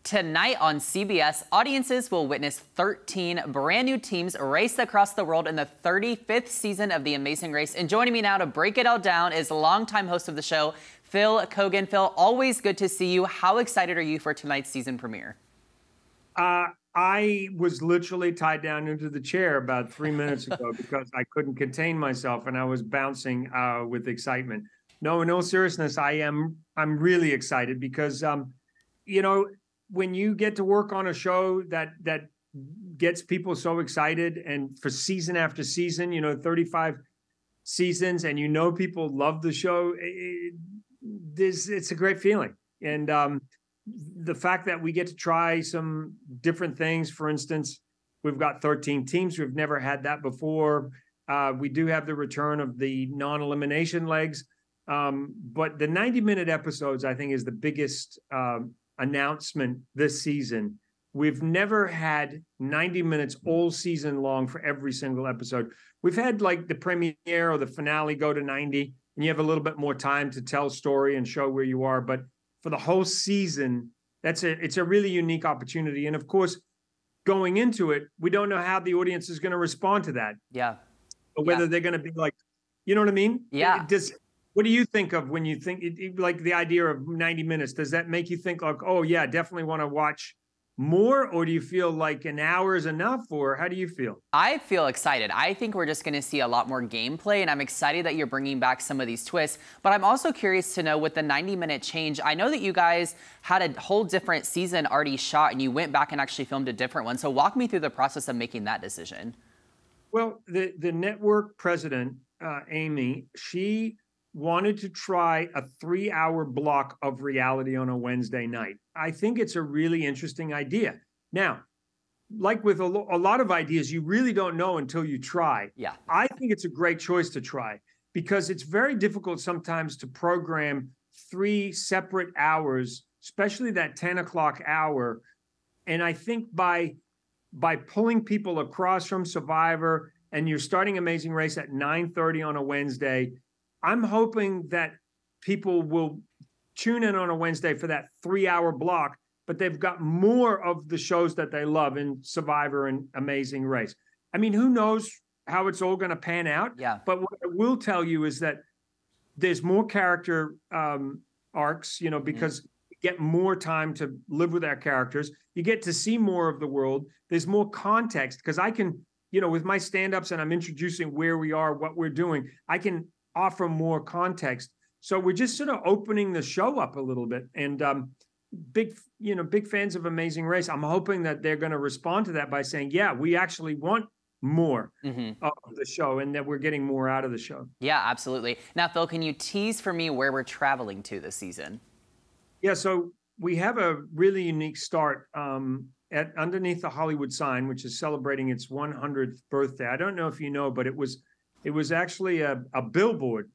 Tonight on CBS, audiences will witness 13 brand new teams race across the world in the 35th season of The Amazing Race. And joining me now to break it all down is longtime host of the show, Phil Keoghan. Phil, always good to see you. How excited are you for tonight's season premiere? I was literally tied down into the chair about 3 minutes ago because I couldn't contain myself and I was bouncing with excitement. No, in all seriousness, I'm really excited because, when you get to work on a show that gets people so excited, and for season after season, 35 seasons, and people love the show, it's a great feeling. And the fact that we get to try some different things, for instance, we've got 13 teams. We've never had that before. We do have the return of the non-elimination legs. But the 90-minute episodes, I think, is the biggest announcement this season. We've never had 90 minutes all season long for every single episode. We've had like the premiere or the finale go to 90, and you have a little bit more time to tell story and show where you are. But for the whole season, it's a really unique opportunity. And of course, going into it, we don't know how the audience is going to respond to that. Yeah. Or whether they're going to be like, you know what I mean? Yeah. What do you think of when you think like the idea of 90 minutes? Does that make you think like, oh yeah, definitely want to watch more? Or do you feel like an hour is enough? Or how do you feel? I feel excited. I think we're just going to see a lot more gameplay, and I'm excited that you're bringing back some of these twists. But I'm also curious to know, with the 90-minute change, I know that you guys had a whole different season already shot, and you went back and actually filmed a different one. So walk me through the process of making that decision. Well, the network president, Amy, she wanted to try a 3-hour block of reality on a Wednesday night. I think it's a really interesting idea. Now, like with a lot of ideas, you really don't know until you try. Yeah. I think it's a great choice to try because it's very difficult sometimes to program 3 separate hours, especially that 10 o'clock hour. And I think by pulling people across from Survivor, and you're starting Amazing Race at 9:30 on a Wednesday, I'm hoping that people will tune in on a Wednesday for that 3-hour block, but they've got more of the shows that they love in Survivor and Amazing Race. I mean, who knows how it's all going to pan out? Yeah. But what I will tell you is that there's more character arcs, because you get more time to live with our characters. You get to see more of the world. There's more context because I can, with my stand-ups and I'm introducing where we are, what we're doing, I can offer more context. So we're just sort of opening the show up a little bit, and big fans of Amazing Race. I'm hoping that they're going to respond to that by saying, yeah, we actually want more of the show and that we're getting more out of the show. Yeah, absolutely. Now, Phil, can you tease for me where we're traveling to this season? Yeah, so we have a really unique start at underneath the Hollywood sign, which is celebrating its 100th birthday. I don't know if you know, but it was actually a billboard.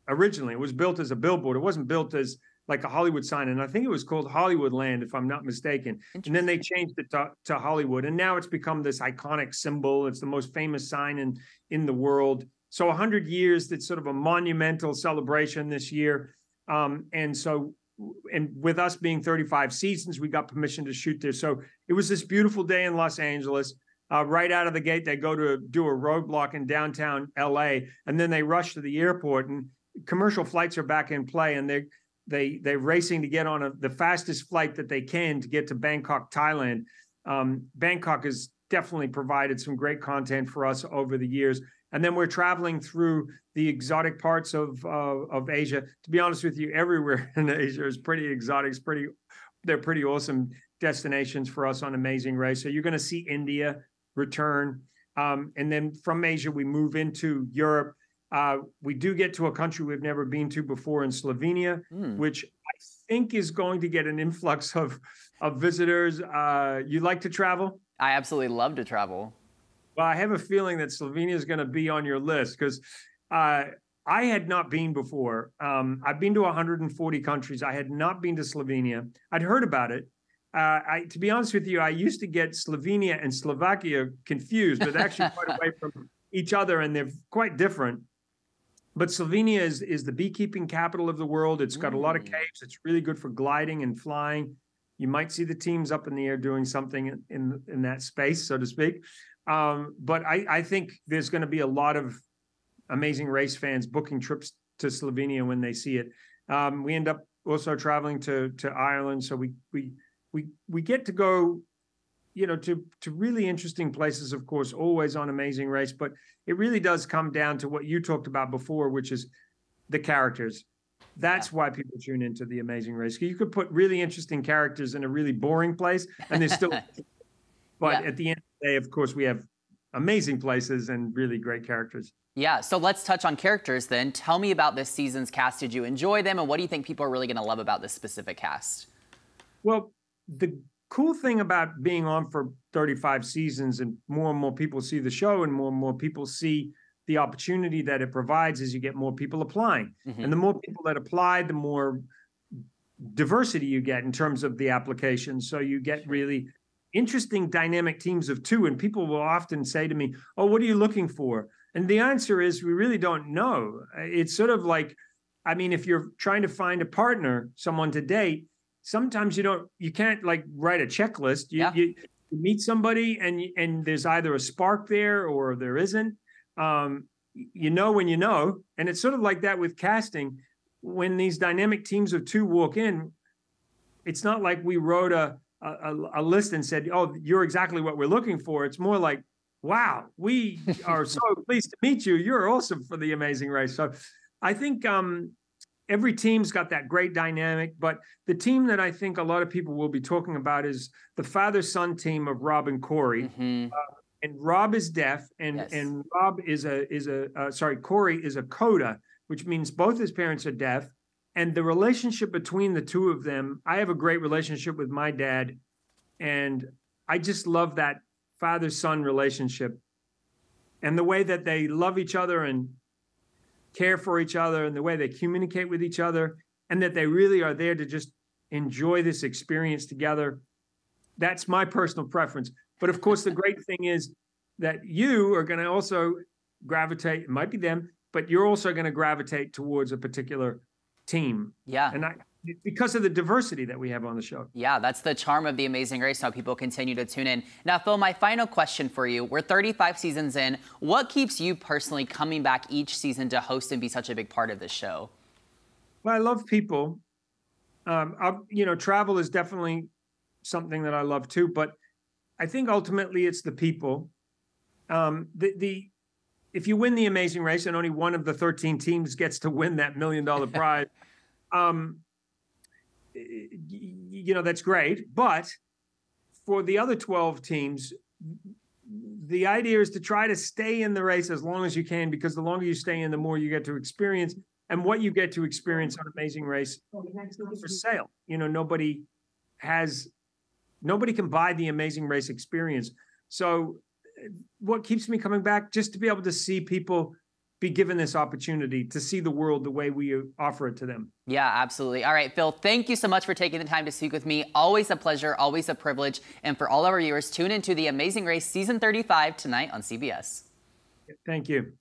Originally, it was built as a billboard. It wasn't built as like a Hollywood sign. And I think it was called Hollywoodland, if I'm not mistaken. And then they changed it to Hollywood. And now it's become this iconic symbol. It's the most famous sign in the world. So 100 years, it's sort of a monumental celebration this year. And with us being 35 seasons, we got permission to shoot there. So it was this beautiful day in Los Angeles. Right out of the gate, they go to do a roadblock in downtown LA, and then they rush to the airport, and commercial flights are back in play, and they're racing to get on the fastest flight that they can to get to Bangkok, Thailand. Bangkok has definitely provided some great content for us over the years. And then we're traveling through the exotic parts of Asia. To be honest with you, everywhere in Asia is pretty exotic. They're pretty awesome destinations for us on Amazing Race. So you're going to see India return. And then from Asia, we move into Europe. We do get to a country we've never been to before in Slovenia, which I think is going to get an influx of visitors. You like to travel? I absolutely love to travel. Well, I have a feeling that Slovenia is going to be on your list because I had not been before. I've been to 140 countries. I had not been to Slovenia. I'd heard about it. To be honest with you, I used to get Slovenia and Slovakia confused, but actually quite away from each other, and they're quite different. But Slovenia is the beekeeping capital of the world. It's got a lot of caves. It's really good for gliding and flying. You might see the teams up in the air doing something in that space, so to speak. But I think there's going to be a lot of Amazing Race fans booking trips to Slovenia when they see it. We end up also traveling to Ireland, so we get to go, to really interesting places, of course, always on Amazing Race. But it really does come down to what you talked about before, which is the characters. That's why people tune into the Amazing Race. You could put really interesting characters in a really boring place, and they're still. But at the end of the day, of course, we have amazing places and really great characters. Yeah, so let's touch on characters then. Tell me about this season's cast. Did you enjoy them, and what do you think people are really going to love about this specific cast? Well, the cool thing about being on for 35 seasons and more people see the show and more people see the opportunity that it provides is you get more people applying. And the more people that apply, the more diversity you get in terms of the application. So you get really interesting dynamic teams of two. And people will often say to me, oh, what are you looking for? And the answer is we really don't know. It's sort of like, I mean, if you're trying to find a partner, someone to date, sometimes you can't like write a checklist. You meet somebody and there's either a spark there or there isn't. You know when you know, and it's sort of like that with casting. When these dynamic teams of two walk in, it's not like we wrote a list and said, "Oh, you're exactly what we're looking for." It's more like, "Wow, we are so pleased to meet you. You're awesome for the Amazing Race." So, I think every team's got that great dynamic, but the team that I think a lot of people will be talking about is the father-son team of Rob and Corey. And Rob is deaf, and Rob is Corey is a coda, which means both his parents are deaf. And the relationship between the two of them, I have a great relationship with my dad, and I just love that father-son relationship and the way that they love each other and care for each other and the way they communicate with each other and that they really are there to just enjoy this experience together. That's my personal preference. But of course, the great thing is that you are going to also gravitate, it might be them, but you're also going to gravitate towards a particular team. Yeah. And because of the diversity that we have on the show. Yeah, that's the charm of The Amazing Race, how people continue to tune in. Now, Phil, my final question for you. We're 35 seasons in. What keeps you personally coming back each season to host and be such a big part of this show? Well, I love people. Travel is definitely something that I love too, but I think ultimately it's the people. If you win the Amazing Race and only one of the 13 teams gets to win that $1 million prize, that's great. But for the other 12 teams, the idea is to try to stay in the race as long as you can, because the longer you stay in, the more you get to experience. And what you get to experience on Amazing Race is for sale. Nobody can buy the Amazing Race experience. So what keeps me coming back? Just to be able to see people be given this opportunity to see the world the way we offer it to them. Yeah, absolutely. All right, Phil, thank you so much for taking the time to speak with me. Always a pleasure, always a privilege. And for all of our viewers, tune into The Amazing Race Season 35 tonight on CBS. Thank you.